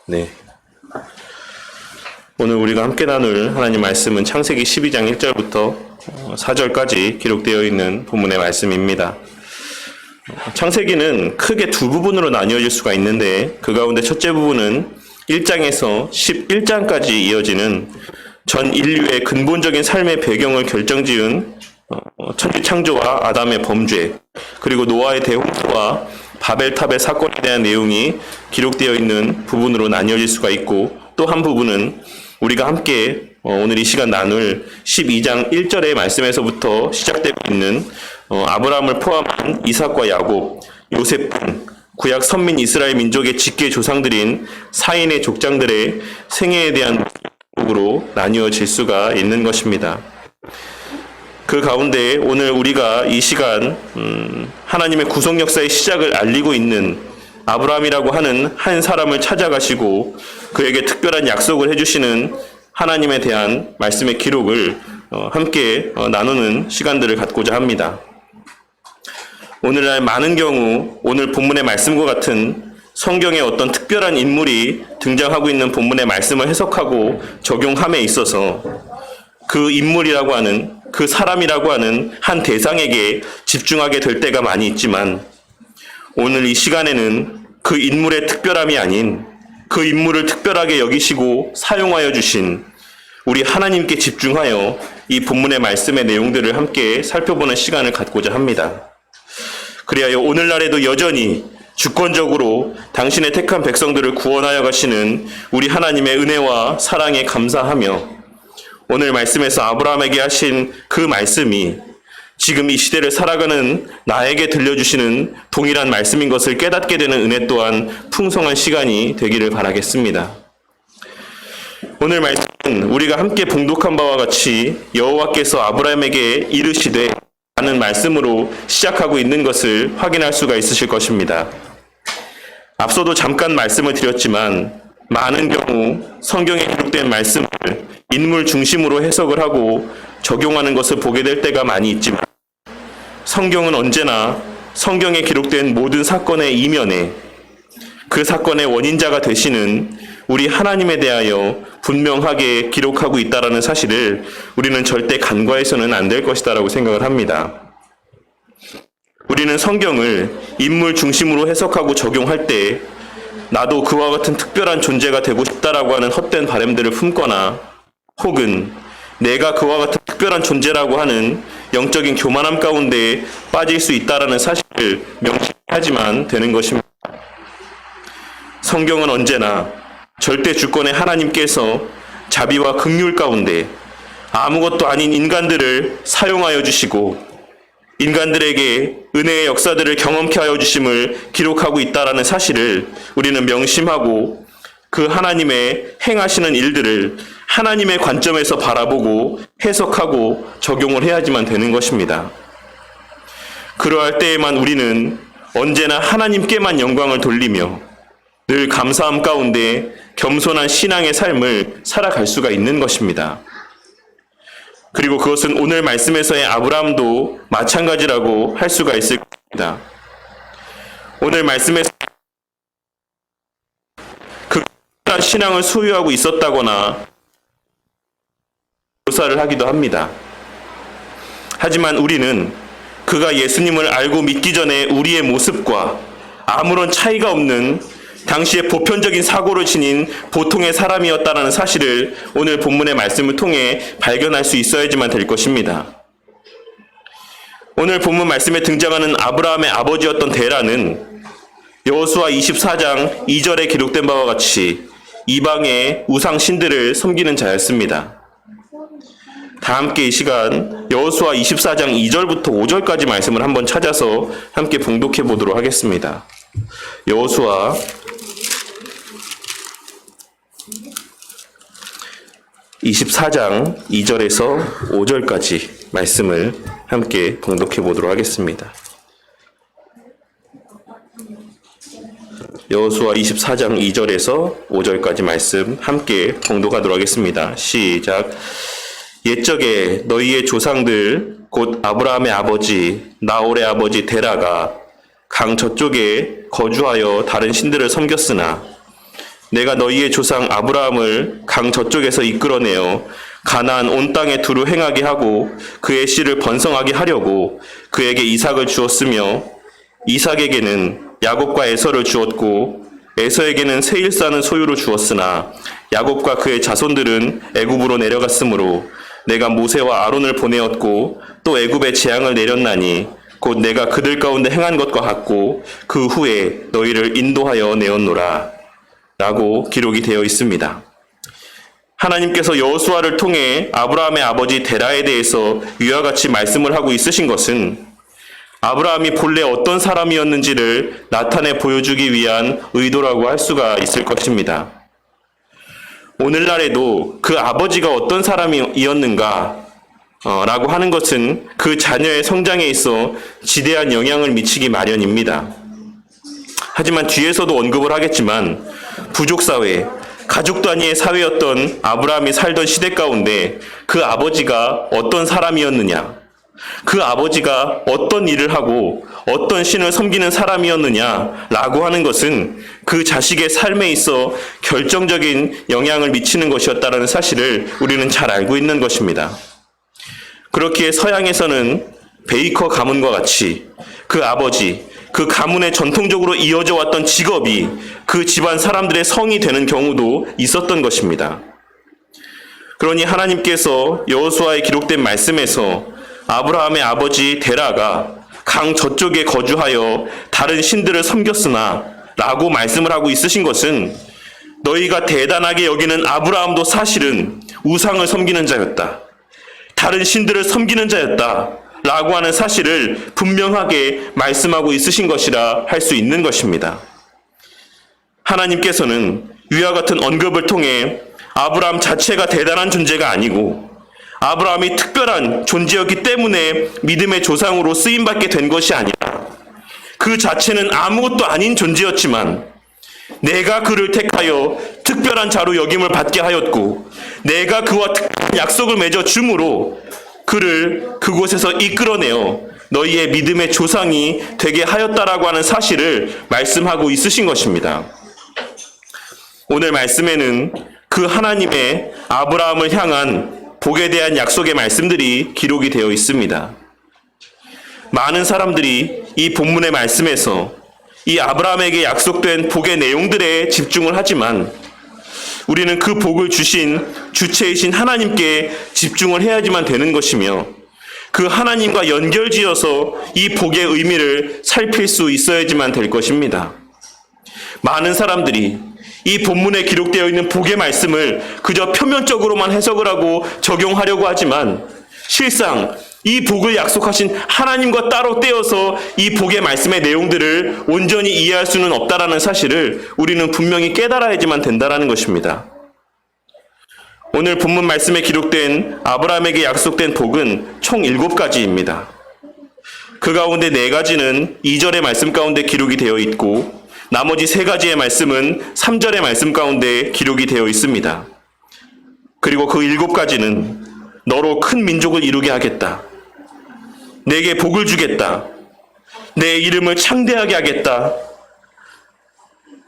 네. 오늘 우리가 함께 나눌 하나님 말씀은 창세기 12장 1절부터 4절까지 기록되어 있는 본문의 말씀입니다. 창세기는 크게 두 부분으로 나뉘어질 수가 있는데 그 가운데 첫째 부분은 1장에서 11장까지 이어지는 전 인류의 근본적인 삶의 배경을 결정지은 천지 창조와 아담의 범죄, 그리고 노아의 대홍수와 바벨탑의 사건에 대한 내용이 기록되어 있는 부분으로 나뉘어질 수가 있고, 또 한 부분은 우리가 함께 오늘 이 시간 나눌 12장 1절의 말씀에서부터 시작되고 있는 아브라함을 포함한 이삭과 야곱, 요셉 등 구약 선민 이스라엘 민족의 직계 조상들인 사인의 족장들의 생애에 대한 으로 나뉘어질 수가 있는 것입니다. 그 가운데 오늘 우리가 이 시간 하나님의 구속 역사의 시작을 알리고 있는 아브라함이라고 하는 한 사람을 찾아가시고 그에게 특별한 약속을 해주시는 하나님에 대한 말씀의 기록을 함께 나누는 시간들을 갖고자 합니다. 오늘날 많은 경우 오늘 본문의 말씀과 같은 성경에 어떤 특별한 인물이 등장하고 있는 본문의 말씀을 해석하고 적용함에 있어서 그 인물이라고 하는, 그 사람이라고 하는 한 대상에게 집중하게 될 때가 많이 있지만, 오늘 이 시간에는 그 인물의 특별함이 아닌 그 인물을 특별하게 여기시고 사용하여 주신 우리 하나님께 집중하여 이 본문의 말씀의 내용들을 함께 살펴보는 시간을 갖고자 합니다. 그리하여 오늘날에도 여전히 주권적으로 당신의 택한 백성들을 구원하여 가시는 우리 하나님의 은혜와 사랑에 감사하며, 오늘 말씀에서 아브라함에게 하신 그 말씀이 지금 이 시대를 살아가는 나에게 들려주시는 동일한 말씀인 것을 깨닫게 되는 은혜 또한 풍성한 시간이 되기를 바라겠습니다. 오늘 말씀은 우리가 함께 봉독한 바와 같이 여호와께서 아브라함에게 이르시되 라는 말씀으로 시작하고 있는 것을 확인할 수가 있으실 것입니다. 앞서도 잠깐 말씀을 드렸지만 많은 경우 성경에 기록된 말씀을 인물 중심으로 해석을 하고 적용하는 것을 보게 될 때가 많이 있지만, 성경은 언제나 성경에 기록된 모든 사건의 이면에 그 사건의 원인자가 되시는 우리 하나님에 대하여 분명하게 기록하고 있다는 사실을 우리는 절대 간과해서는 안 될 것이다라고 생각을 합니다. 우리는 성경을 인물 중심으로 해석하고 적용할 때 나도 그와 같은 특별한 존재가 되고 싶다라고 하는 헛된 바람들을 품거나, 혹은 내가 그와 같은 특별한 존재라고 하는 영적인 교만함 가운데 빠질 수 있다라는 사실을 명심하지만 되는 것입니다. 성경은 언제나 절대 주권의 하나님께서 자비와 긍휼 가운데 아무것도 아닌 인간들을 사용하여 주시고 인간들에게 은혜의 역사들을 경험케 하여 주심을 기록하고 있다라는 사실을 우리는 명심하고 그 하나님의 행하시는 일들을 하나님의 관점에서 바라보고 해석하고 적용을 해야지만 되는 것입니다. 그러할 때에만 우리는 언제나 하나님께만 영광을 돌리며 늘 감사함 가운데 겸손한 신앙의 삶을 살아갈 수가 있는 것입니다. 그리고 그것은 오늘 말씀에서의 아브라함도 마찬가지라고 할 수가 있을 겁니다. 오늘 말씀에서 그 신앙을 소유하고 있었다거나 묘사를 하기도 합니다. 하지만 우리는 그가 예수님을 알고 믿기 전에 우리의 모습과 아무런 차이가 없는 당시의 보편적인 사고를 지닌 보통의 사람이었다는 사실을 오늘 본문의 말씀을 통해 발견할 수 있어야지만 될 것입니다. 오늘 본문 말씀에 등장하는 아브라함의 아버지였던 데라는 여호수아 24장 2절에 기록된 바와 같이 이방의 우상 신들을 섬기는 자였습니다. 다 함께 이 시간 여호수아 24장 2절부터 5절까지 말씀을 한번 찾아서 함께 봉독해 보도록 하겠습니다. 여호수아 24장 2절에서 5절까지 말씀을 함께 봉독해 보도록 하겠습니다. 여호수아 24장 2절에서 5절까지 말씀 함께 봉독하도록 하겠습니다. 시작. 옛적에 너희의 조상들 곧 아브라함의 아버지 나홀의 아버지 데라가 강 저쪽에 거주하여 다른 신들을 섬겼으나 내가 너희의 조상 아브라함을 강 저쪽에서 이끌어내어 가나안 온 땅에 두루 행하게 하고 그의 씨를 번성하게 하려고 그에게 이삭을 주었으며 이삭에게는 야곱과 에서를 주었고 에서에게는 세일사는 소유로 주었으나 야곱과 그의 자손들은 애굽으로 내려갔으므로 내가 모세와 아론을 보내었고 또 애굽에 재앙을 내렸나니 곧 내가 그들 가운데 행한 것과 같고 그 후에 너희를 인도하여 내었노라 라고 기록이 되어 있습니다. 하나님께서 여호수아를 통해 아브라함의 아버지 데라에 대해서 위와 같이 말씀을 하고 있으신 것은 아브라함이 본래 어떤 사람이었는지를 나타내 보여주기 위한 의도라고 할 수가 있을 것입니다. 오늘날에도 그 아버지가 어떤 사람이었는가 라고 하는 것은 그 자녀의 성장에 있어 지대한 영향을 미치기 마련입니다. 하지만 뒤에서도 언급을 하겠지만 부족사회, 가족 단위의 사회였던 아브라함이 살던 시대 가운데 그 아버지가 어떤 사람이었느냐, 그 아버지가 어떤 일을 하고 어떤 신을 섬기는 사람이었느냐라고 하는 것은 그 자식의 삶에 있어 결정적인 영향을 미치는 것이었다는 사실을 우리는 잘 알고 있는 것입니다. 그렇기에 서양에서는 베이커 가문과 같이 그 아버지, 그 가문에 전통적으로 이어져 왔던 직업이 그 집안 사람들의 성이 되는 경우도 있었던 것입니다. 그러니 하나님께서 여호수아에 기록된 말씀에서 아브라함의 아버지 데라가 강 저쪽에 거주하여 다른 신들을 섬겼으나 라고 말씀을 하고 있으신 것은 너희가 대단하게 여기는 아브라함도 사실은 우상을 섬기는 자였다. 다른 신들을 섬기는 자였다. 라고 하는 사실을 분명하게 말씀하고 있으신 것이라 할 수 있는 것입니다. 하나님께서는 위와 같은 언급을 통해 아브라함 자체가 대단한 존재가 아니고 아브라함이 특별한 존재였기 때문에 믿음의 조상으로 쓰임받게 된 것이 아니라 그 자체는 아무것도 아닌 존재였지만 내가 그를 택하여 특별한 자로 여김을 받게 하였고 내가 그와 특별한 약속을 맺어 줌으로 그를 그곳에서 이끌어내어 너희의 믿음의 조상이 되게 하였다라고 하는 사실을 말씀하고 있으신 것입니다. 오늘 말씀에는 그 하나님의 아브라함을 향한 복에 대한 약속의 말씀들이 기록이 되어 있습니다. 많은 사람들이 이 본문의 말씀에서 이 아브라함에게 약속된 복의 내용들에 집중을 하지만 우리는 그 복을 주신 주체이신 하나님께 집중을 해야지만 되는 것이며 그 하나님과 연결지어서 이 복의 의미를 살필 수 있어야지만 될 것입니다. 많은 사람들이 이 본문에 기록되어 있는 복의 말씀을 그저 표면적으로만 해석을 하고 적용하려고 하지만 실상 이 복을 약속하신 하나님과 따로 떼어서 이 복의 말씀의 내용들을 온전히 이해할 수는 없다라는 사실을 우리는 분명히 깨달아야지만 된다라는 것입니다. 오늘 본문 말씀에 기록된 아브라함에게 약속된 복은 총 7가지입니다. 그 가운데 4가지는 2절의 말씀 가운데 기록이 되어 있고 나머지 3가지의 말씀은 3절의 말씀 가운데 기록이 되어 있습니다. 그리고 그 7가지는 너로 큰 민족을 이루게 하겠다. 내게 복을 주겠다. 내 이름을 창대하게 하겠다.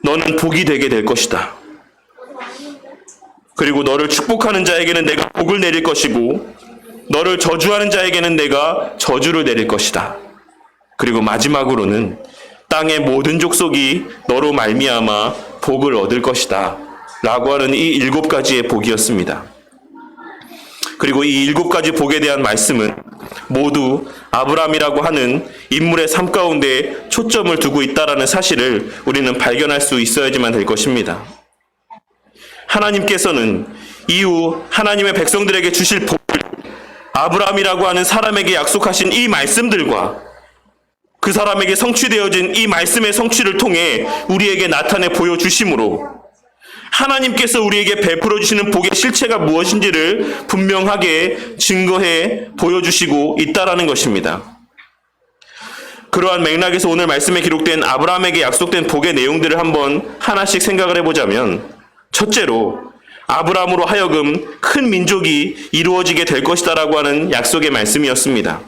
너는 복이 되게 될 것이다. 그리고 너를 축복하는 자에게는 내가 복을 내릴 것이고 너를 저주하는 자에게는 내가 저주를 내릴 것이다. 그리고 마지막으로는 땅의 모든 족속이 너로 말미암아 복을 얻을 것이다. 라고 하는 이 7가지의 복이었습니다. 그리고 이 7가지 복에 대한 말씀은 모두 아브라함이라고 하는 인물의 삶 가운데 초점을 두고 있다는 사실을 우리는 발견할 수 있어야지만 될 것입니다. 하나님께서는 이후 하나님의 백성들에게 주실 복을 아브라함이라고 하는 사람에게 약속하신 이 말씀들과 그 사람에게 성취되어진 이 말씀의 성취를 통해 우리에게 나타내 보여주심으로 하나님께서 우리에게 베풀어 주시는 복의 실체가 무엇인지를 분명하게 증거해 보여주시고 있다라는 것입니다. 그러한 맥락에서 오늘 말씀에 기록된 아브라함에게 약속된 복의 내용들을 한번 하나씩 생각을 해보자면 첫째로 아브라함으로 하여금 큰 민족이 이루어지게 될 것이다라고 하는 약속의 말씀이었습니다.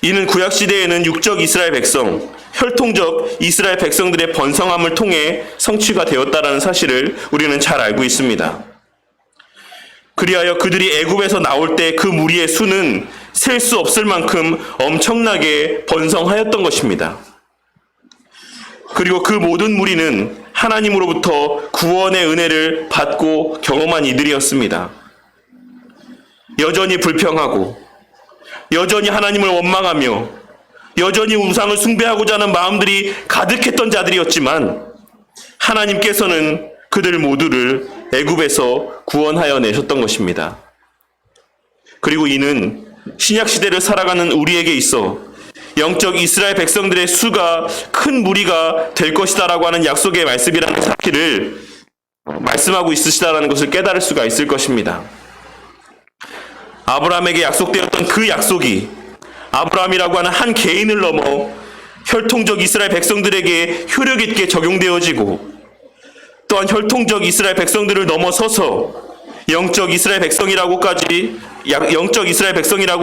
이는 구약시대에는 육적 이스라엘 백성, 혈통적 이스라엘 백성들의 번성함을 통해 성취가 되었다라는 사실을 우리는 잘 알고 있습니다. 그리하여 그들이 애굽에서 나올 때 그 무리의 수는 셀 수 없을 만큼 엄청나게 번성하였던 것입니다. 그리고 그 모든 무리는 하나님으로부터 구원의 은혜를 받고 경험한 이들이었습니다. 여전히 불평하고 여전히 하나님을 원망하며 여전히 우상을 숭배하고자 하는 마음들이 가득했던 자들이었지만 하나님께서는 그들 모두를 애굽에서 구원하여 내셨던 것입니다. 그리고 이는 신약시대를 살아가는 우리에게 있어 영적 이스라엘 백성들의 수가 큰 무리가 될 것이다라고 하는 약속의 말씀이라는 사실을 말씀하고 있으시다라는 것을 깨달을 수가 있을 것입니다. 아브라함에게 약속되었던 그 약속이 아브라함이라고 하는 한 개인을 넘어 혈통적 이스라엘 백성들에게 효력 있게 적용되어지고 또한 혈통적 이스라엘 백성들을 넘어서서 영적 이스라엘 백성이라고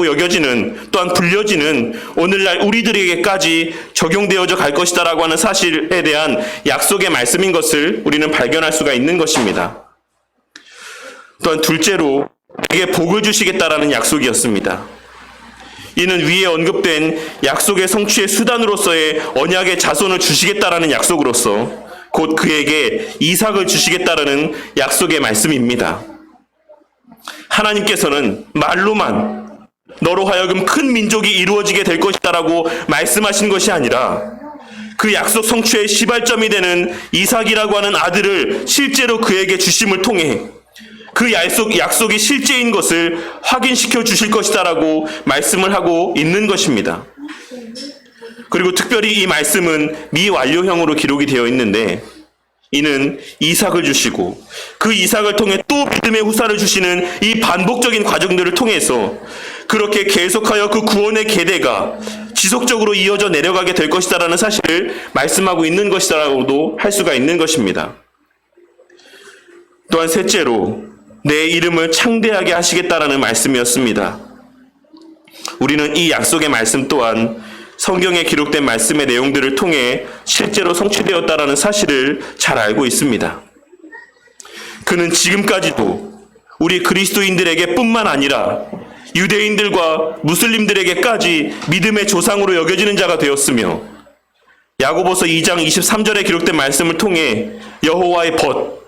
여겨지는 또한 불려지는 오늘날 우리들에게까지 적용되어져 갈 것이다라고 하는 사실에 대한 약속의 말씀인 것을 우리는 발견할 수가 있는 것입니다. 또한 둘째로 내게 복을 주시겠다라는 약속이었습니다. 이는 위에 언급된 약속의 성취의 수단으로서의 언약의 자손을 주시겠다라는 약속으로서 곧 그에게 이삭을 주시겠다라는 약속의 말씀입니다. 하나님께서는 말로만 너로 하여금 큰 민족이 이루어지게 될 것이다라고 말씀하신 것이 아니라 그 약속 성취의 시발점이 되는 이삭이라고 하는 아들을 실제로 그에게 주심을 통해 그 약속이 실제인 것을 확인시켜 주실 것이다라고 말씀을 하고 있는 것입니다. 그리고 특별히 이 말씀은 미완료형으로 기록이 되어 있는데 이는 이삭을 주시고 그 이삭을 통해 또 믿음의 후사를 주시는 이 반복적인 과정들을 통해서 그렇게 계속하여 그 구원의 계대가 지속적으로 이어져 내려가게 될 것이다라는 사실을 말씀하고 있는 것이다라고도 할 수가 있는 것입니다. 또한 셋째로 내 이름을 창대하게 하시겠다라는 말씀이었습니다. 우리는 이 약속의 말씀 또한 성경에 기록된 말씀의 내용들을 통해 실제로 성취되었다라는 사실을 잘 알고 있습니다. 그는 지금까지도 우리 그리스도인들에게 뿐만 아니라 유대인들과 무슬림들에게까지 믿음의 조상으로 여겨지는 자가 되었으며 야고보서 2장 23절에 기록된 말씀을 통해 여호와의 벗,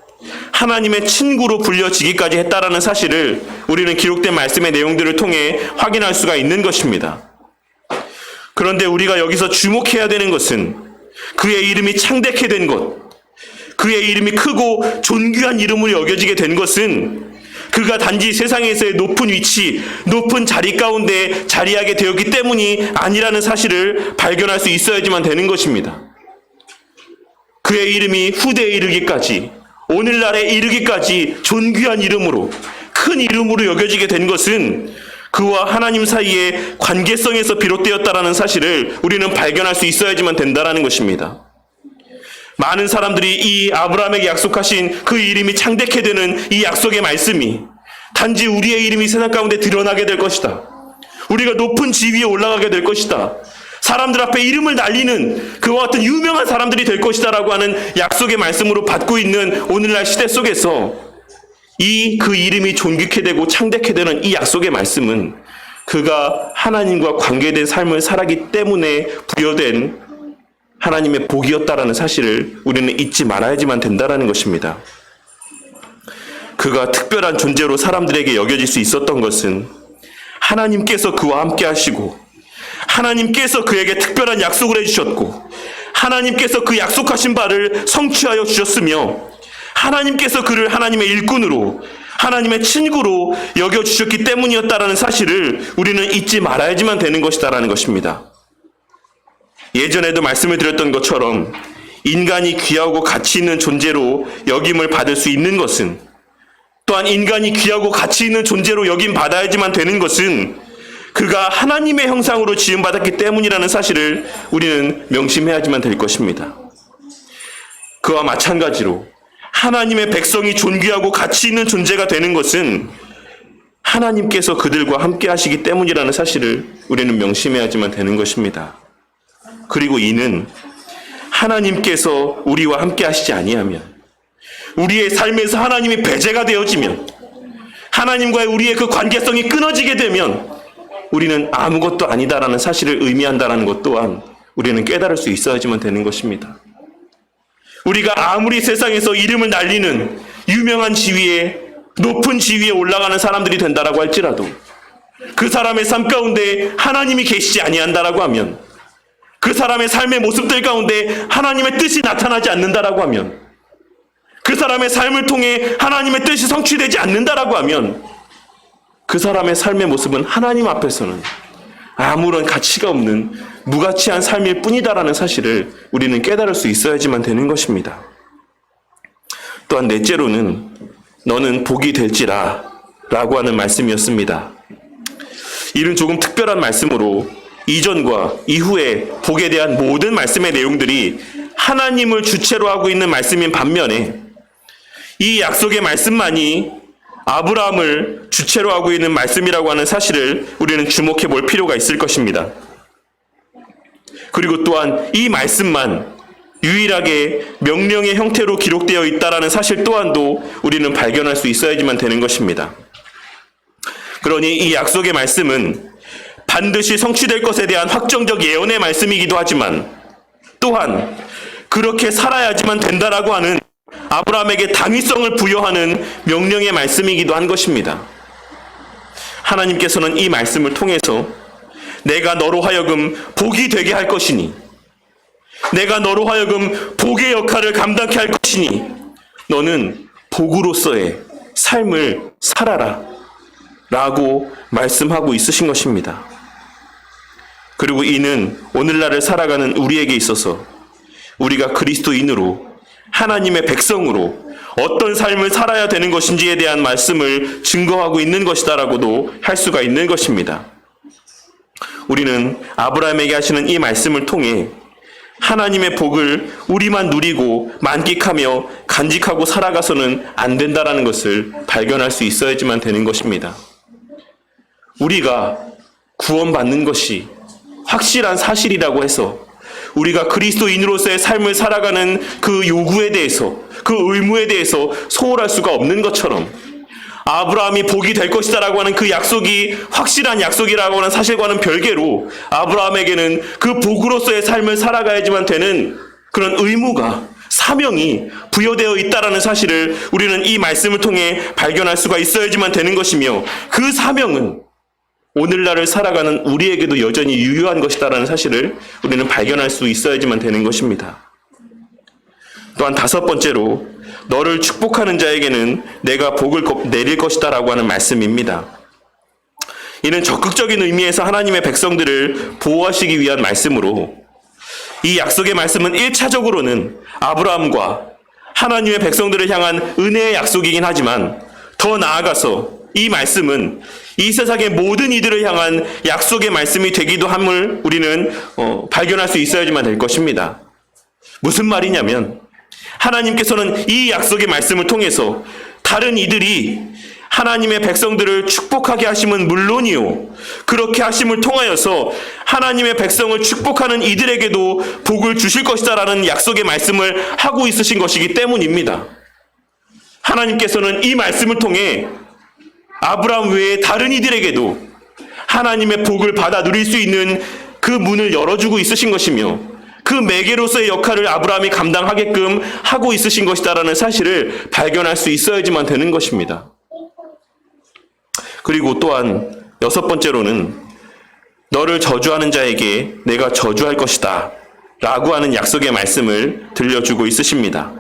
하나님의 친구로 불려지기까지 했다라는 사실을 우리는 기록된 말씀의 내용들을 통해 확인할 수가 있는 것입니다. 그런데 우리가 여기서 주목해야 되는 것은 그의 이름이 창대케 된 것, 그의 이름이 크고 존귀한 이름으로 여겨지게 된 것은 그가 단지 세상에서의 높은 위치, 높은 자리 가운데 자리하게 되었기 때문이 아니라는 사실을 발견할 수 있어야지만 되는 것입니다. 그의 이름이 후대에 이르기까지, 오늘날에 이르기까지 존귀한 이름으로, 큰 이름으로 여겨지게 된 것은 그와 하나님 사이의 관계성에서 비롯되었다라는 사실을 우리는 발견할 수 있어야지만 된다라는 것입니다. 많은 사람들이 이 아브라함에게 약속하신 그 이름이 창대케 되는 이 약속의 말씀이 단지 우리의 이름이 세상 가운데 드러나게 될 것이다. 우리가 높은 지위에 올라가게 될 것이다. 사람들 앞에 이름을 날리는 그와 같은 유명한 사람들이 될 것이다라고 하는 약속의 말씀으로 받고 있는 오늘날 시대 속에서 그 이름이 존귀케 되고 창대케 되는 이 약속의 말씀은 그가 하나님과 관계된 삶을 살았기 때문에 부여된 하나님의 복이었다라는 사실을 우리는 잊지 말아야지만 된다라는 것입니다. 그가 특별한 존재로 사람들에게 여겨질 수 있었던 것은 하나님께서 그와 함께 하시고 하나님께서 그에게 특별한 약속을 해주셨고 하나님께서 그 약속하신 바를 성취하여 주셨으며 하나님께서 그를 하나님의 일꾼으로 하나님의 친구로 여겨주셨기 때문이었다라는 사실을 우리는 잊지 말아야지만 되는 것이다라는 것입니다. 예전에도 말씀을 드렸던 것처럼 인간이 귀하고 가치 있는 존재로 여김을 받을 수 있는 것은 또한 인간이 귀하고 가치 있는 존재로 여김 받아야지만 되는 것은 그가 하나님의 형상으로 지음받았기 때문이라는 사실을 우리는 명심해야지만 될 것입니다. 그와 마찬가지로 하나님의 백성이 존귀하고 가치 있는 존재가 되는 것은 하나님께서 그들과 함께 하시기 때문이라는 사실을 우리는 명심해야지만 되는 것입니다. 그리고 이는 하나님께서 우리와 함께 하시지 아니하면, 우리의 삶에서 하나님이 배제가 되어지면, 하나님과의 우리의 그 관계성이 끊어지게 되면 우리는 아무것도 아니다라는 사실을 의미한다는 것 또한 우리는 깨달을 수 있어야지만 되는 것입니다. 우리가 아무리 세상에서 이름을 날리는 유명한 지위에, 높은 지위에 올라가는 사람들이 된다라고 할지라도 그 사람의 삶 가운데 하나님이 계시지 아니한다라고 하면, 그 사람의 삶의 모습들 가운데 하나님의 뜻이 나타나지 않는다라고 하면, 그 사람의 삶을 통해 하나님의 뜻이 성취되지 않는다라고 하면 그 사람의 삶의 모습은 하나님 앞에서는 아무런 가치가 없는 무가치한 삶일 뿐이다라는 사실을 우리는 깨달을 수 있어야지만 되는 것입니다. 또한 넷째로는 너는 복이 될지라 라고 하는 말씀이었습니다. 이는 조금 특별한 말씀으로 이전과 이후에 복에 대한 모든 말씀의 내용들이 하나님을 주체로 하고 있는 말씀인 반면에 이 약속의 말씀만이 아브라함을 주체로 하고 있는 말씀이라고 하는 사실을 우리는 주목해 볼 필요가 있을 것입니다. 그리고 또한 이 말씀만 유일하게 명령의 형태로 기록되어 있다는 사실 또한도 우리는 발견할 수 있어야지만 되는 것입니다. 그러니 이 약속의 말씀은 반드시 성취될 것에 대한 확정적 예언의 말씀이기도 하지만 또한 그렇게 살아야지만 된다라고 하는 아브라함에게 당위성을 부여하는 명령의 말씀이기도 한 것입니다. 하나님께서는 이 말씀을 통해서 내가 너로 하여금 복이 되게 할 것이니, 내가 너로 하여금 복의 역할을 감당케 할 것이니 너는 복으로서의 삶을 살아라 라고 말씀하고 있으신 것입니다. 그리고 이는 오늘날을 살아가는 우리에게 있어서 우리가 그리스도인으로 하나님의 백성으로 어떤 삶을 살아야 되는 것인지에 대한 말씀을 증거하고 있는 것이다라고도 할 수가 있는 것입니다. 우리는 아브라함에게 하시는 이 말씀을 통해 하나님의 복을 우리만 누리고 만끽하며 간직하고 살아가서는 안 된다라는 것을 발견할 수 있어야지만 되는 것입니다. 우리가 구원받는 것이 확실한 사실이라고 해서 우리가 그리스도인으로서의 삶을 살아가는 그 요구에 대해서, 그 의무에 대해서 소홀할 수가 없는 것처럼 아브라함이 복이 될 것이다라고 하는 그 약속이 확실한 약속이라고 하는 사실과는 별개로 아브라함에게는 그 복으로서의 삶을 살아가야지만 되는 그런 의무가, 사명이 부여되어 있다라는 사실을 우리는 이 말씀을 통해 발견할 수가 있어야지만 되는 것이며, 그 사명은 오늘날을 살아가는 우리에게도 여전히 유효한 것이다라는 사실을 우리는 발견할 수 있어야지만 되는 것입니다. 또한 다섯 번째로 너를 축복하는 자에게는 내가 복을 내릴 것이다라고 하는 말씀입니다. 이는 적극적인 의미에서 하나님의 백성들을 보호하시기 위한 말씀으로, 이 약속의 말씀은 1차적으로는 아브라함과 하나님의 백성들을 향한 은혜의 약속이긴 하지만 더 나아가서 이 말씀은 이 세상의 모든 이들을 향한 약속의 말씀이 되기도 함을 우리는 발견할 수 있어야지만 될 것입니다. 무슨 말이냐면 하나님께서는 이 약속의 말씀을 통해서 다른 이들이 하나님의 백성들을 축복하게 하심은 물론이요, 그렇게 하심을 통하여서 하나님의 백성을 축복하는 이들에게도 복을 주실 것이다라는 약속의 말씀을 하고 있으신 것이기 때문입니다. 하나님께서는 이 말씀을 통해 아브라함 외에 다른 이들에게도 하나님의 복을 받아 누릴 수 있는 그 문을 열어주고 있으신 것이며, 그 매개로서의 역할을 아브라함이 감당하게끔 하고 있으신 것이다라는 사실을 발견할 수 있어야지만 되는 것입니다. 그리고 또한 여섯 번째로는 너를 저주하는 자에게 내가 저주할 것이다 라고 하는 약속의 말씀을 들려주고 있으십니다.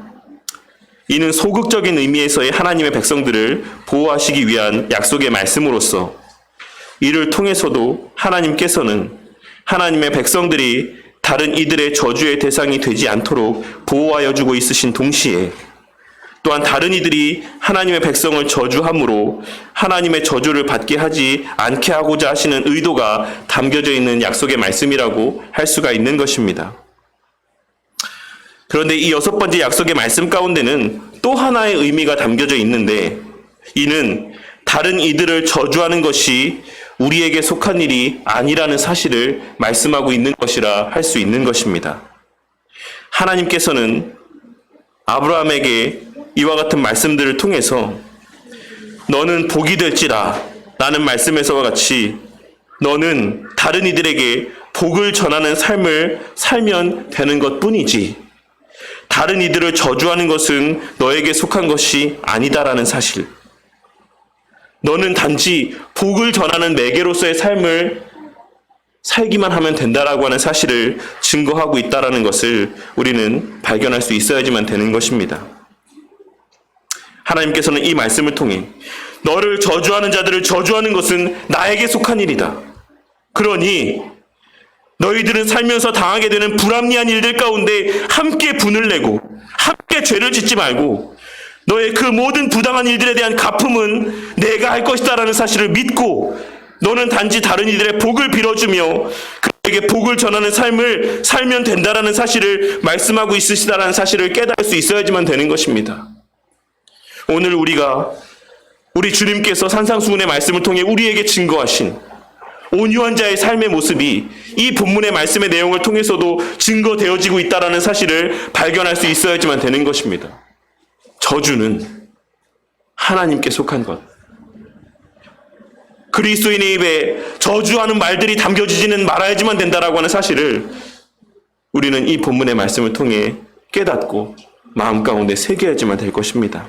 이는 소극적인 의미에서의 하나님의 백성들을 보호하시기 위한 약속의 말씀으로서, 이를 통해서도 하나님께서는 하나님의 백성들이 다른 이들의 저주의 대상이 되지 않도록 보호하여 주고 있으신 동시에, 또한 다른 이들이 하나님의 백성을 저주함으로 하나님의 저주를 받게 하지 않게 하고자 하시는 의도가 담겨져 있는 약속의 말씀이라고 할 수가 있는 것입니다. 그런데 이 여섯 번째 약속의 말씀 가운데는 또 하나의 의미가 담겨져 있는데, 이는 다른 이들을 저주하는 것이 우리에게 속한 일이 아니라는 사실을 말씀하고 있는 것이라 할 수 있는 것입니다. 하나님께서는 아브라함에게 이와 같은 말씀들을 통해서 너는 복이 될지라 라는 말씀에서와 같이 너는 다른 이들에게 복을 전하는 삶을 살면 되는 것뿐이지 다른 이들을 저주하는 것은 너에게 속한 것이 아니다라는 사실, 너는 단지 복을 전하는 매개로서의 삶을 살기만 하면 된다라고 하는 사실을 증거하고 있다라는 것을 우리는 발견할 수 있어야지만 되는 것입니다. 하나님께서는 이 말씀을 통해 너를 저주하는 자들을 저주하는 것은 나에게 속한 일이다. 그러니 너희들은 살면서 당하게 되는 불합리한 일들 가운데 함께 분을 내고 함께 죄를 짓지 말고 너의 그 모든 부당한 일들에 대한 갚음은 내가 할 것이다라는 사실을 믿고 너는 단지 다른 이들의 복을 빌어주며 그에게 복을 전하는 삶을 살면 된다라는 사실을 말씀하고 있으시다라는 사실을 깨달을 수 있어야지만 되는 것입니다. 오늘 우리 주님께서 산상수훈의 말씀을 통해 우리에게 증거하신 온유한 자의 삶의 모습이 이 본문의 말씀의 내용을 통해서도 증거되어지고 있다라는 사실을 발견할 수 있어야지만 되는 것입니다. 저주는 하나님께 속한 것. 그리스도인의 입에 저주하는 말들이 담겨지지는 말아야지만 된다라고 하는 사실을 우리는 이 본문의 말씀을 통해 깨닫고 마음 가운데 새겨야지만 될 것입니다.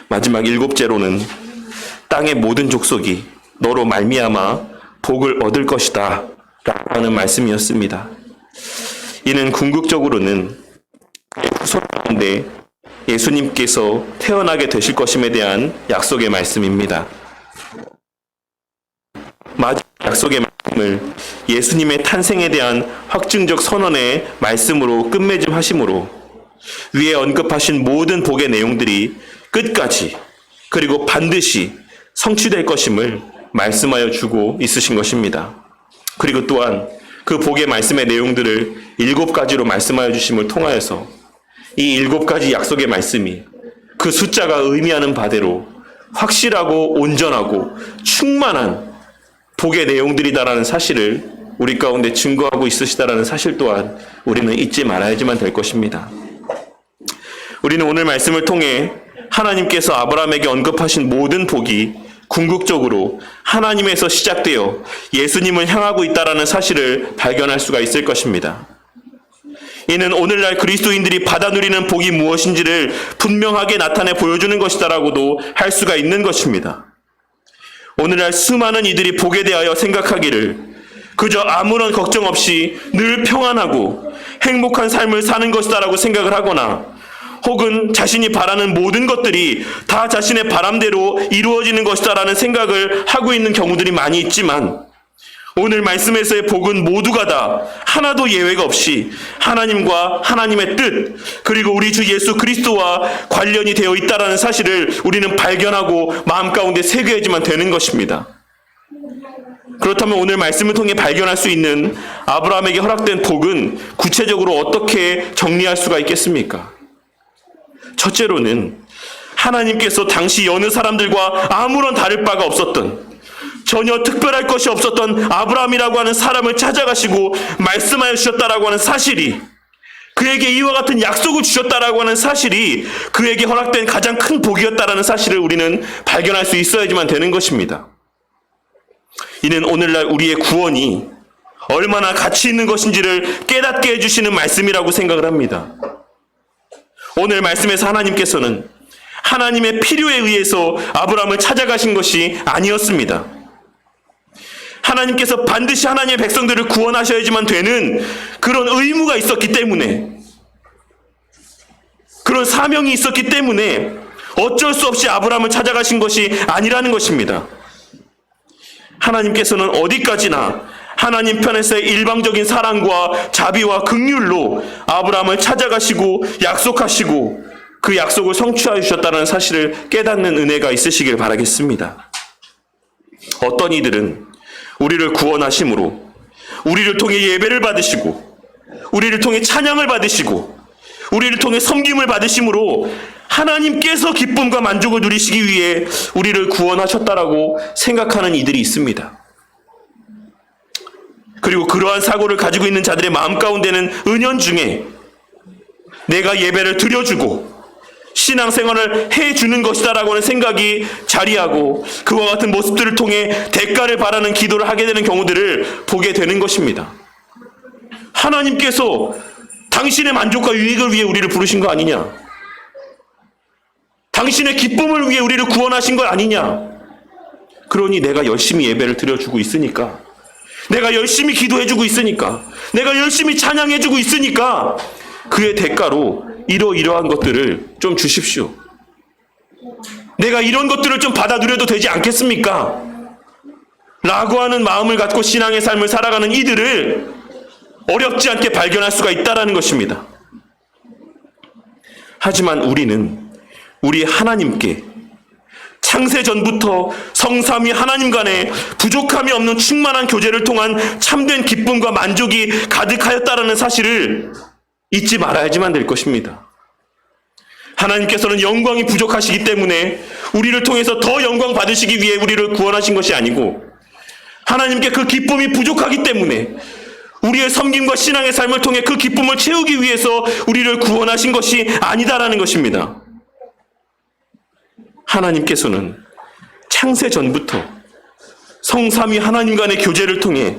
마지막 7제로는 땅의 모든 족속이 너로 말미암아 복을 얻을 것이다 라고 하는 말씀이었습니다. 이는 궁극적으로는 후손 가운데 예수님께서 태어나게 되실 것임에 대한 약속의 말씀입니다. 마지막 약속의 말씀을 예수님의 탄생에 대한 확증적 선언의 말씀으로 끝맺음하심으로 위에 언급하신 모든 복의 내용들이 끝까지 그리고 반드시 성취될 것임을 말씀하여 주고 있으신 것입니다. 그리고 또한 그 복의 말씀의 내용들을 7가지로 말씀하여 주심을 통하여서 이 7가지 약속의 말씀이 그 숫자가 의미하는 바대로 확실하고 온전하고 충만한 복의 내용들이다라는 사실을 우리 가운데 증거하고 있으시다라는 사실 또한 우리는 잊지 말아야지만 될 것입니다. 우리는 오늘 말씀을 통해 하나님께서 아브라함에게 언급하신 모든 복이 궁극적으로 하나님에서 시작되어 예수님을 향하고 있다라는 사실을 발견할 수가 있을 것입니다. 이는 오늘날 그리스도인들이 받아 누리는 복이 무엇인지를 분명하게 나타내 보여주는 것이다라고도 할 수가 있는 것입니다. 오늘날 수많은 이들이 복에 대하여 생각하기를 그저 아무런 걱정 없이 늘 평안하고 행복한 삶을 사는 것이다라고 생각을 하거나 혹은 자신이 바라는 모든 것들이 다 자신의 바람대로 이루어지는 것이다라는 생각을 하고 있는 경우들이 많이 있지만 오늘 말씀에서의 복은 모두가 다 하나도 예외가 없이 하나님과 하나님의 뜻 그리고 우리 주 예수 그리스도와 관련이 되어 있다라는 사실을 우리는 발견하고 마음 가운데 새겨야지만 되는 것입니다. 그렇다면 오늘 말씀을 통해 발견할 수 있는 아브라함에게 허락된 복은 구체적으로 어떻게 정리할 수가 있겠습니까? 첫째로는 하나님께서 당시 여느 사람들과 아무런 다를 바가 없었던 전혀 특별할 것이 없었던 아브라함이라고 하는 사람을 찾아가시고 말씀하여 주셨다라고 하는 사실이 그에게 이와 같은 약속을 주셨다라고 하는 사실이 그에게 허락된 가장 큰 복이었다라는 사실을 우리는 발견할 수 있어야지만 되는 것입니다. 이는 오늘날 우리의 구원이 얼마나 가치 있는 것인지를 깨닫게 해주시는 말씀이라고 생각을 합니다. 오늘 말씀에서 하나님께서는 하나님의 필요에 의해서 아브라함을 찾아가신 것이 아니었습니다. 하나님께서 반드시 하나님의 백성들을 구원하셔야지만 되는 그런 의무가 있었기 때문에 그런 사명이 있었기 때문에 어쩔 수 없이 아브라함을 찾아가신 것이 아니라는 것입니다. 하나님께서는 어디까지나 하나님 편에서의 일방적인 사랑과 자비와 긍휼로 아브라함을 찾아가시고 약속하시고 그 약속을 성취하여 주셨다는 사실을 깨닫는 은혜가 있으시길 바라겠습니다. 어떤 이들은 우리를 구원하심으로 우리를 통해 예배를 받으시고 우리를 통해 찬양을 받으시고 우리를 통해 섬김을 받으심으로 하나님께서 기쁨과 만족을 누리시기 위해 우리를 구원하셨다라고 생각하는 이들이 있습니다. 그리고 그러한 사고를 가지고 있는 자들의 마음 가운데는 은연중에 내가 예배를 드려주고 신앙생활을 해주는 것이다라고 하는 생각이 자리하고 그와 같은 모습들을 통해 대가를 바라는 기도를 하게 되는 경우들을 보게 되는 것입니다. 하나님께서 당신의 만족과 유익을 위해 우리를 부르신 거 아니냐? 당신의 기쁨을 위해 우리를 구원하신 거 아니냐? 그러니 내가 열심히 예배를 드려주고 있으니까, 내가 열심히 기도해주고 있으니까, 내가 열심히 찬양해주고 있으니까 그의 대가로 이러이러한 것들을 좀 주십시오. 내가 이런 것들을 좀 받아 누려도 되지 않겠습니까? 라고 하는 마음을 갖고 신앙의 삶을 살아가는 이들을 어렵지 않게 발견할 수가 있다는 것입니다. 하지만 우리는 우리 하나님께 창세전부터 성삼위 하나님 간에 부족함이 없는 충만한 교제를 통한 참된 기쁨과 만족이 가득하였다는 사실을 잊지 말아야지만 될 것입니다. 하나님께서는 영광이 부족하시기 때문에 우리를 통해서 더 영광 받으시기 위해 우리를 구원하신 것이 아니고, 하나님께 그 기쁨이 부족하기 때문에 우리의 섬김과 신앙의 삶을 통해 그 기쁨을 채우기 위해서 우리를 구원하신 것이 아니다라는 것입니다. 하나님께서는 창세 전부터 성삼위 하나님 간의 교제를 통해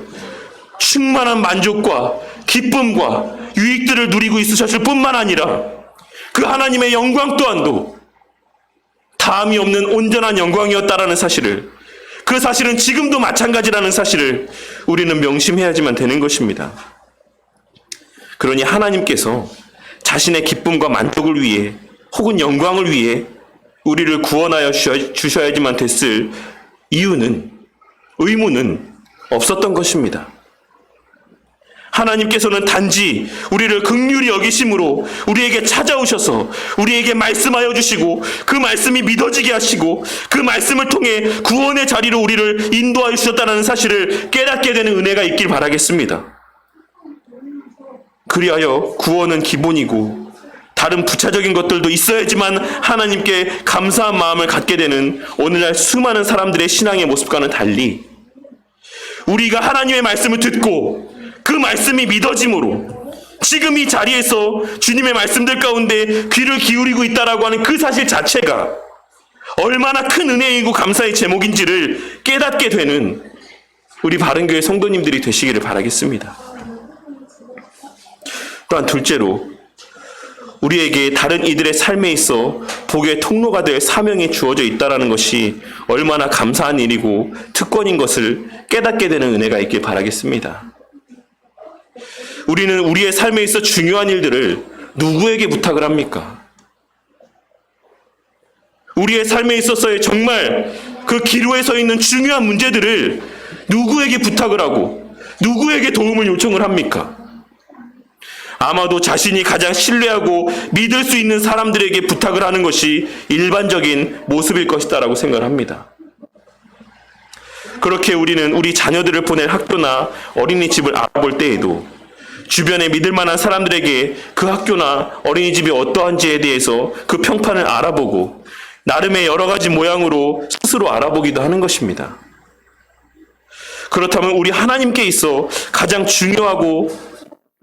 충만한 만족과 기쁨과 유익들을 누리고 있으셨을 뿐만 아니라 그 하나님의 영광 또한도 다함이 없는 온전한 영광이었다라는 사실을, 그 사실은 지금도 마찬가지라는 사실을 우리는 명심해야지만 되는 것입니다. 그러니 하나님께서 자신의 기쁨과 만족을 위해 혹은 영광을 위해 우리를 구원하여 주셔야지만 됐을 이유는, 의무는 없었던 것입니다. 하나님께서는 단지 우리를 긍휼히 여기심으로 우리에게 찾아오셔서 우리에게 말씀하여 주시고 그 말씀이 믿어지게 하시고 그 말씀을 통해 구원의 자리로 우리를 인도하여 주셨다는 사실을 깨닫게 되는 은혜가 있길 바라겠습니다. 그리하여 구원은 기본이고 다른 부차적인 것들도 있어야지만 하나님께 감사한 마음을 갖게 되는 오늘날 수많은 사람들의 신앙의 모습과는 달리, 우리가 하나님의 말씀을 듣고 그 말씀이 믿어짐으로 지금 이 자리에서 주님의 말씀들 가운데 귀를 기울이고 있다라고 하는 그 사실 자체가 얼마나 큰 은혜이고 감사의 제목인지를 깨닫게 되는 우리 바른교회 성도님들이 되시기를 바라겠습니다. 또한 둘째로, 우리에게 다른 이들의 삶에 있어 복의 통로가 될 사명이 주어져 있다는 것이 얼마나 감사한 일이고 특권인 것을 깨닫게 되는 은혜가 있길 바라겠습니다. 우리는 우리의 삶에 있어 중요한 일들을 누구에게 부탁을 합니까? 우리의 삶에 있어서의 정말 그 기로에 서 있는 중요한 문제들을 누구에게 부탁을 하고 누구에게 도움을 요청을 합니까? 아마도 자신이 가장 신뢰하고 믿을 수 있는 사람들에게 부탁을 하는 것이 일반적인 모습일 것이다라고 생각을 합니다. 그렇게 우리는 우리 자녀들을 보낼 학교나 어린이집을 알아볼 때에도 주변에 믿을 만한 사람들에게 그 학교나 어린이집이 어떠한지에 대해서 그 평판을 알아보고 나름의 여러 가지 모양으로 스스로 알아보기도 하는 것입니다. 그렇다면 우리 하나님께 있어 가장 중요하고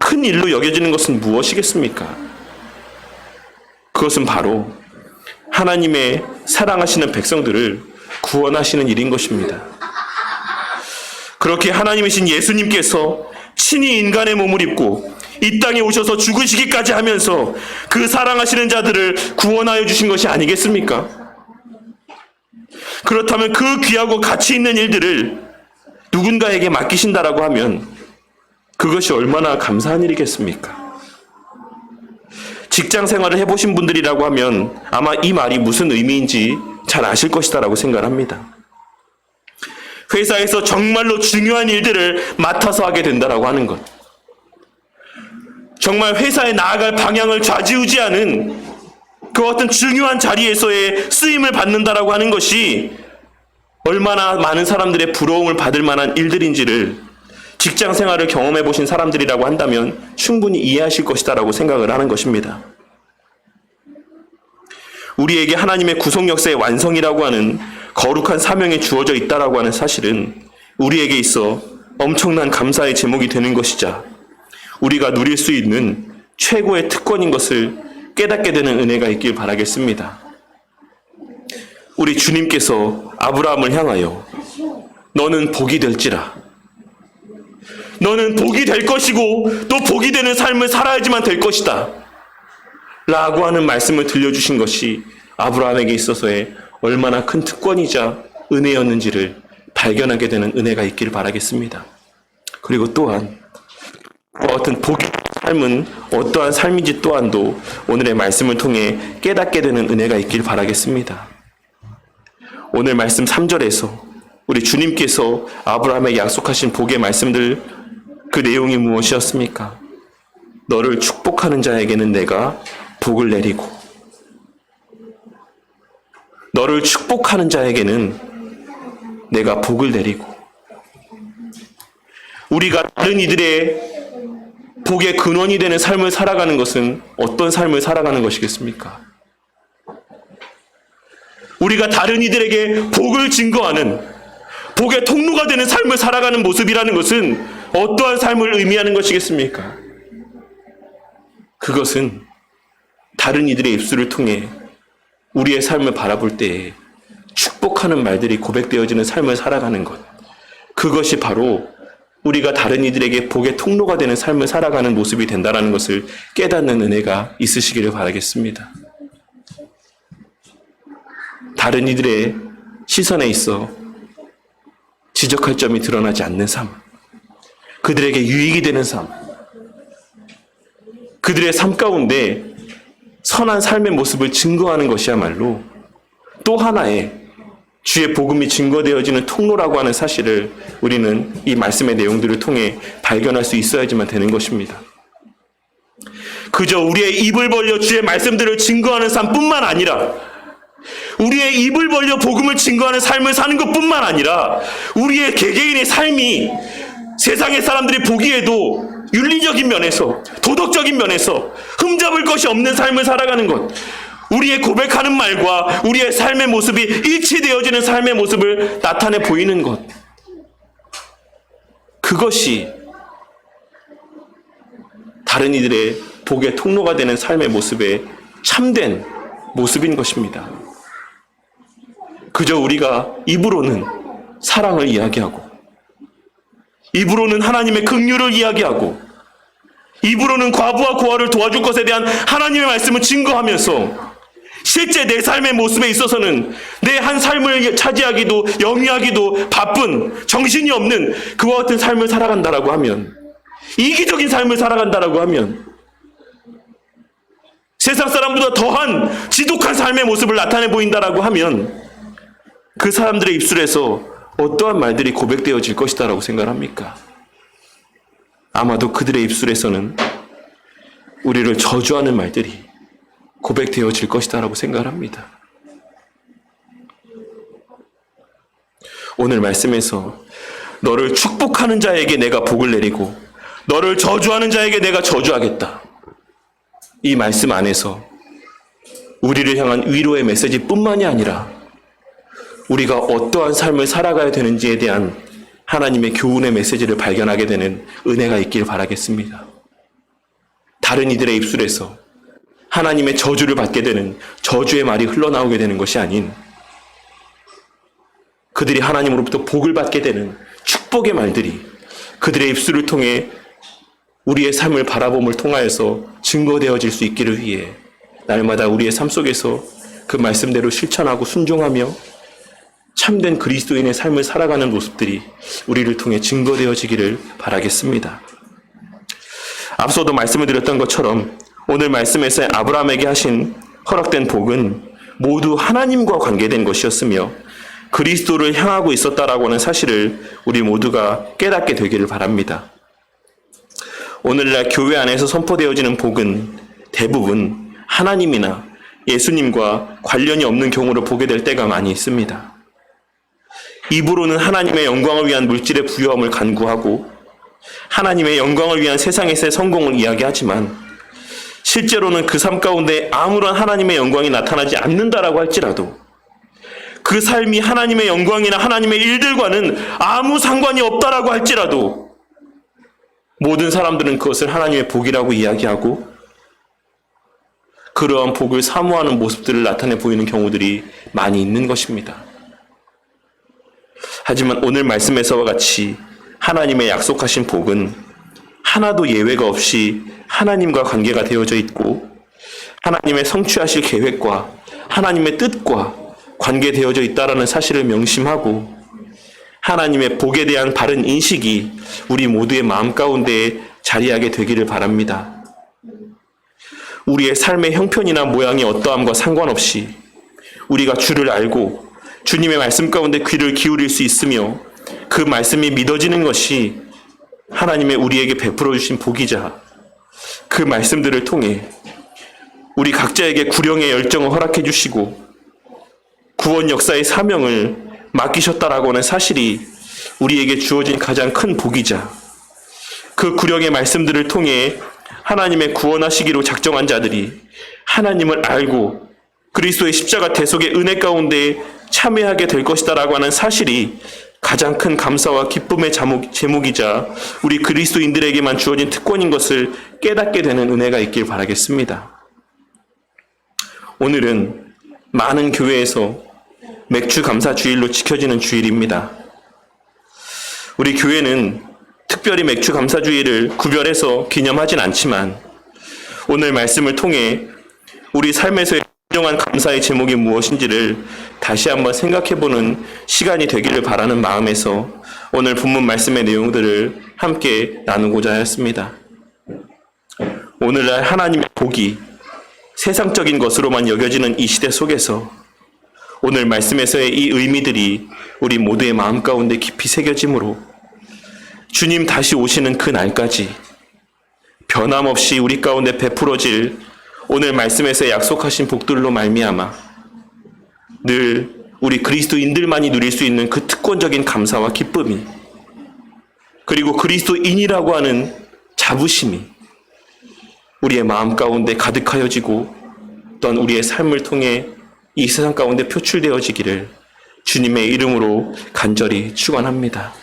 큰 일로 여겨지는 것은 무엇이겠습니까? 그것은 바로 하나님의 사랑하시는 백성들을 구원하시는 일인 것입니다. 그렇게 하나님이신 예수님께서 친히 인간의 몸을 입고 이 땅에 오셔서 죽으시기까지 하면서 그 사랑하시는 자들을 구원하여 주신 것이 아니겠습니까? 그렇다면 그 귀하고 가치 있는 일들을 누군가에게 맡기신다라고 하면 그것이 얼마나 감사한 일이겠습니까? 직장 생활을 해보신 분들이라고 하면 아마 이 말이 무슨 의미인지 잘 아실 것이다라고 생각합니다. 회사에서 정말로 중요한 일들을 맡아서 하게 된다라고 하는 것. 정말 회사에 나아갈 방향을 좌지우지하는 그 어떤 중요한 자리에서의 쓰임을 받는다라고 하는 것이 얼마나 많은 사람들의 부러움을 받을 만한 일들인지를 직장 생활을 경험해 보신 사람들이라고 한다면 충분히 이해하실 것이다라고 생각을 하는 것입니다. 우리에게 하나님의 구속 역사의 완성이라고 하는 거룩한 사명이 주어져 있다라고 하는 사실은 우리에게 있어 엄청난 감사의 제목이 되는 것이자 우리가 누릴 수 있는 최고의 특권인 것을 깨닫게 되는 은혜가 있길 바라겠습니다. 우리 주님께서 아브라함을 향하여 너는 복이 될지라, 너는 복이 될 것이고 또 복이 되는 삶을 살아야지만 될 것이다 라고 하는 말씀을 들려주신 것이 아브라함에게 있어서의 얼마나 큰 특권이자 은혜였는지를 발견하게 되는 은혜가 있기를 바라겠습니다. 그리고 또한 그와 같은 복의 삶은 어떠한 삶인지 또한도 오늘의 말씀을 통해 깨닫게 되는 은혜가 있기를 바라겠습니다. 오늘 말씀 3절에서 우리 주님께서 아브라함에게 약속하신 복의 말씀들, 그 내용이 무엇이었습니까? 너를 축복하는 자에게는 내가 복을 내리고, 너를 축복하는 자에게는 내가 복을 내리고, 우리가 다른 이들의 복의 근원이 되는 삶을 살아가는 것은 어떤 삶을 살아가는 것이겠습니까? 우리가 다른 이들에게 복을 증거하는, 복의 통로가 되는 삶을 살아가는 모습이라는 것은 어떠한 삶을 의미하는 것이겠습니까? 그것은 다른 이들의 입술을 통해 우리의 삶을 바라볼 때에 축복하는 말들이 고백되어지는 삶을 살아가는 것, 그것이 바로 우리가 다른 이들에게 복의 통로가 되는 삶을 살아가는 모습이 된다는 것을 깨닫는 은혜가 있으시기를 바라겠습니다. 다른 이들의 시선에 있어 지적할 점이 드러나지 않는 삶, 그들에게 유익이 되는 삶, 그들의 삶 가운데 선한 삶의 모습을 증거하는 것이야말로 또 하나의 주의 복음이 증거되어지는 통로라고 하는 사실을 우리는 이 말씀의 내용들을 통해 발견할 수 있어야지만 되는 것입니다. 그저 우리의 입을 벌려 주의 말씀들을 증거하는 삶뿐만 아니라, 우리의 입을 벌려 복음을 증거하는 삶을 사는 것뿐만 아니라 우리의 개개인의 삶이 세상의 사람들이 보기에도 윤리적인 면에서, 도덕적인 면에서 흠잡을 것이 없는 삶을 살아가는 것, 우리의 고백하는 말과 우리의 삶의 모습이 일치되어지는 삶의 모습을 나타내 보이는 것, 그것이 다른 이들의 복의 통로가 되는 삶의 모습의 참된 모습인 것입니다. 그저 우리가 입으로는 사랑을 이야기하고, 입으로는 하나님의 긍휼을 이야기하고, 입으로는 과부와 고아를 도와줄 것에 대한 하나님의 말씀을 증거하면서 실제 내 삶의 모습에 있어서는 내 한 삶을 차지하기도 영위하기도 바쁜, 정신이 없는 그와 같은 삶을 살아간다라고 하면, 이기적인 삶을 살아간다라고 하면, 세상 사람보다 더한 지독한 삶의 모습을 나타내 보인다라고 하면 그 사람들의 입술에서 어떠한 말들이 고백되어질 것이다라고 생각합니까? 아마도 그들의 입술에서는 우리를 저주하는 말들이 고백되어질 것이다라고 생각합니다. 오늘 말씀에서 너를 축복하는 자에게 내가 복을 내리고 너를 저주하는 자에게 내가 저주하겠다, 이 말씀 안에서 우리를 향한 위로의 메시지뿐만이 아니라 우리가 어떠한 삶을 살아가야 되는지에 대한 하나님의 교훈의 메시지를 발견하게 되는 은혜가 있길 바라겠습니다. 다른 이들의 입술에서 하나님의 저주를 받게 되는 저주의 말이 흘러나오게 되는 것이 아닌, 그들이 하나님으로부터 복을 받게 되는 축복의 말들이 그들의 입술을 통해 우리의 삶을 바라봄을 통하여서 증거되어질 수 있기를 위해 날마다 우리의 삶 속에서 그 말씀대로 실천하고 순종하며 참된 그리스도인의 삶을 살아가는 모습들이 우리를 통해 증거되어지기를 바라겠습니다. 앞서도 말씀을 드렸던 것처럼 오늘 말씀에서 아브라함에게 하신 허락된 복은 모두 하나님과 관계된 것이었으며 그리스도를 향하고 있었다라고 하는 사실을 우리 모두가 깨닫게 되기를 바랍니다. 오늘날 교회 안에서 선포되어지는 복은 대부분 하나님이나 예수님과 관련이 없는 경우를 보게 될 때가 많이 있습니다. 입으로는 하나님의 영광을 위한 물질의 부여함을 간구하고 하나님의 영광을 위한 세상에서의 성공을 이야기하지만 실제로는 그 삶 가운데 아무런 하나님의 영광이 나타나지 않는다라고 할지라도 그 삶이 하나님의 영광이나 하나님의 일들과는 아무 상관이 없다라고 할지라도 모든 사람들은 그것을 하나님의 복이라고 이야기하고 그러한 복을 사모하는 모습들을 나타내 보이는 경우들이 많이 있는 것입니다. 하지만 오늘 말씀에서와 같이 하나님의 약속하신 복은 하나도 예외가 없이 하나님과 관계가 되어져 있고 하나님의 성취하실 계획과 하나님의 뜻과 관계되어져 있다라는 사실을 명심하고 하나님의 복에 대한 바른 인식이 우리 모두의 마음 가운데 자리하게 되기를 바랍니다. 우리의 삶의 형편이나 모양이 어떠함과 상관없이 우리가 주를 알고 주님의 말씀 가운데 귀를 기울일 수 있으며 그 말씀이 믿어지는 것이 하나님의 우리에게 베풀어 주신 복이자 그 말씀들을 통해 우리 각자에게 구령의 열정을 허락해 주시고 구원 역사의 사명을 맡기셨다라고 하는 사실이 우리에게 주어진 가장 큰 복이자 그 구령의 말씀들을 통해 하나님의 구원하시기로 작정한 자들이 하나님을 알고 그리스도의 십자가 대속의 은혜 가운데 참여하게 될 것이다라고 하는 사실이 가장 큰 감사와 기쁨의 제목이자 우리 그리스도인들에게만 주어진 특권인 것을 깨닫게 되는 은혜가 있길 바라겠습니다. 오늘은 많은 교회에서 맥주 감사 주일로 지켜지는 주일입니다. 우리 교회는 특별히 맥주 감사 주일을 구별해서 기념하진 않지만 오늘 말씀을 통해 우리 삶에서의 진정한 감사의 제목이 무엇인지를 다시 한번 생각해보는 시간이 되기를 바라는 마음에서 오늘 본문 말씀의 내용들을 함께 나누고자 하였습니다. 오늘날 하나님의 복이 세상적인 것으로만 여겨지는 이 시대 속에서 오늘 말씀에서의 이 의미들이 우리 모두의 마음 가운데 깊이 새겨지므로 주님 다시 오시는 그 날까지 변함없이 우리 가운데 베풀어질 오늘 말씀에서 약속하신 복들로 말미암아 늘 우리 그리스도인들만이 누릴 수 있는 그 특권적인 감사와 기쁨이 그리고 그리스도인이라고 하는 자부심이 우리의 마음 가운데 가득하여지고 또한 우리의 삶을 통해 이 세상 가운데 표출되어지기를 주님의 이름으로 간절히 축원합니다.